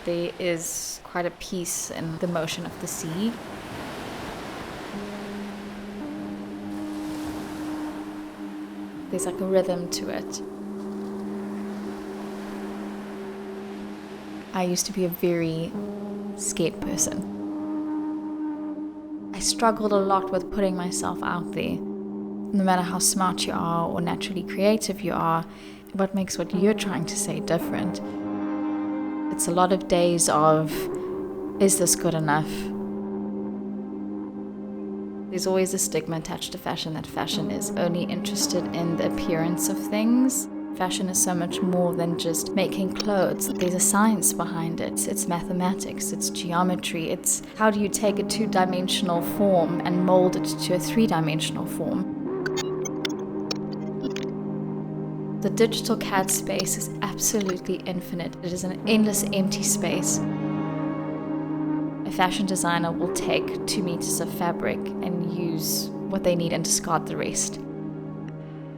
there is quite a peace in the motion of the sea. There's like a rhythm to it. I used to be a very scared person. I struggled a lot with putting myself out there. No matter how smart you are or naturally creative you are, what makes what you're trying to say different? It's a lot of days of, is this good enough? There's always a stigma attached to fashion that fashion is only interested in the appearance of things. Fashion is so much more than just making clothes. There's a science behind it. It's mathematics, it's geometry. It's how do you take a two-dimensional form and mold it to a three-dimensional form. The digital CAD space is absolutely infinite. It is an endless empty space. A fashion designer will take 2 meters of fabric and use what they need and discard the rest.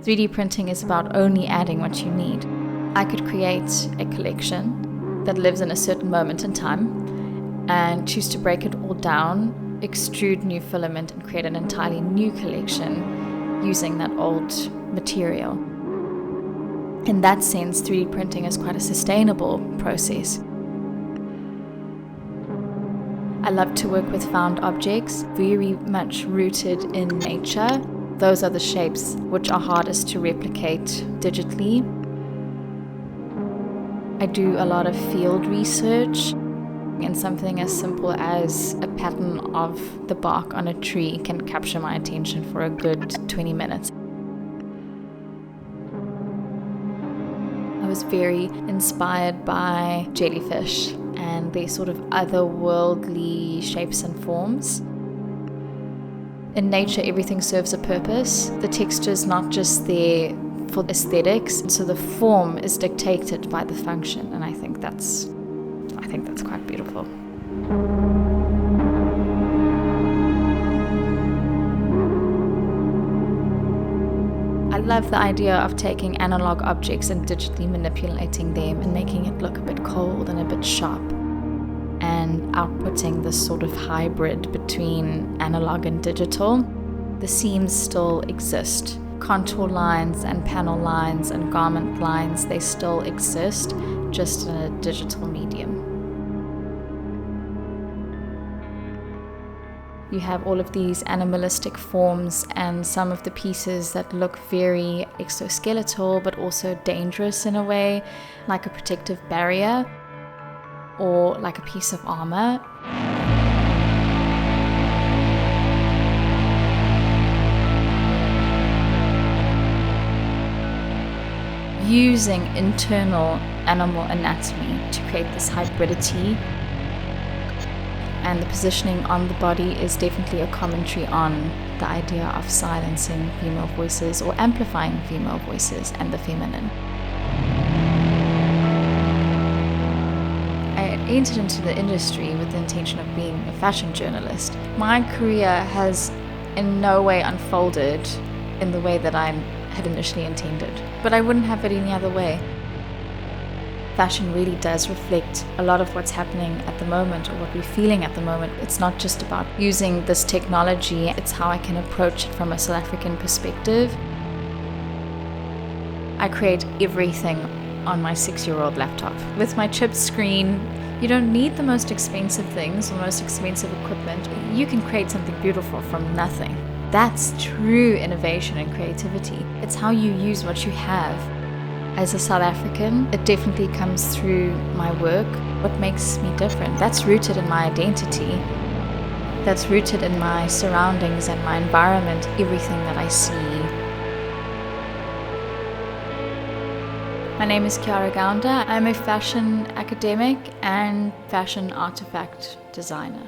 3D printing is about only adding what you need. I could create a collection that lives in a certain moment in time and choose to break it all down, extrude new filament and create an entirely new collection using that old material. In that sense, 3D printing is quite a sustainable process. I love to work with found objects, very much rooted in nature. Those are the shapes which are hardest to replicate digitally. I do a lot of field research, and something as simple as a pattern of the bark on a tree can capture my attention for a good 20 minutes. I was very inspired by jellyfish and their sort of otherworldly shapes and forms. In nature, everything serves a purpose. The texture is not just there for aesthetics, so the form is dictated by the function, and I think that's quite beautiful. I love the idea of taking analog objects and digitally manipulating them and making it look a bit cold and a bit sharp, and outputting this sort of hybrid between analog and digital. The seams still exist. Contour lines and panel lines and garment lines, they still exist, just in a digital medium. You have all of these animalistic forms and some of the pieces that look very exoskeletal but also dangerous in a way, like a protective barrier or like a piece of armor. Using internal animal anatomy to create this hybridity, and the positioning on the body is definitely a commentary on the idea of silencing female voices or amplifying female voices and the feminine. I entered into the industry with the intention of being a fashion journalist. My career has in no way unfolded in the way that I had initially intended, but I wouldn't have it any other way. Fashion really does reflect a lot of what's happening at the moment or what we're feeling at the moment. It's not just about using this technology, it's how I can approach it from a South African perspective. I create everything on my 6-year-old laptop. With my chip screen, you don't need the most expensive things or most expensive equipment. You can create something beautiful from nothing. That's true innovation and creativity. It's how you use what you have. As a South African, it definitely comes through my work. What makes me different? That's rooted in my identity. That's rooted in my surroundings and my environment, everything that I see. My name is Kiara Gounder. I'm a fashion academic and fashion artifact designer.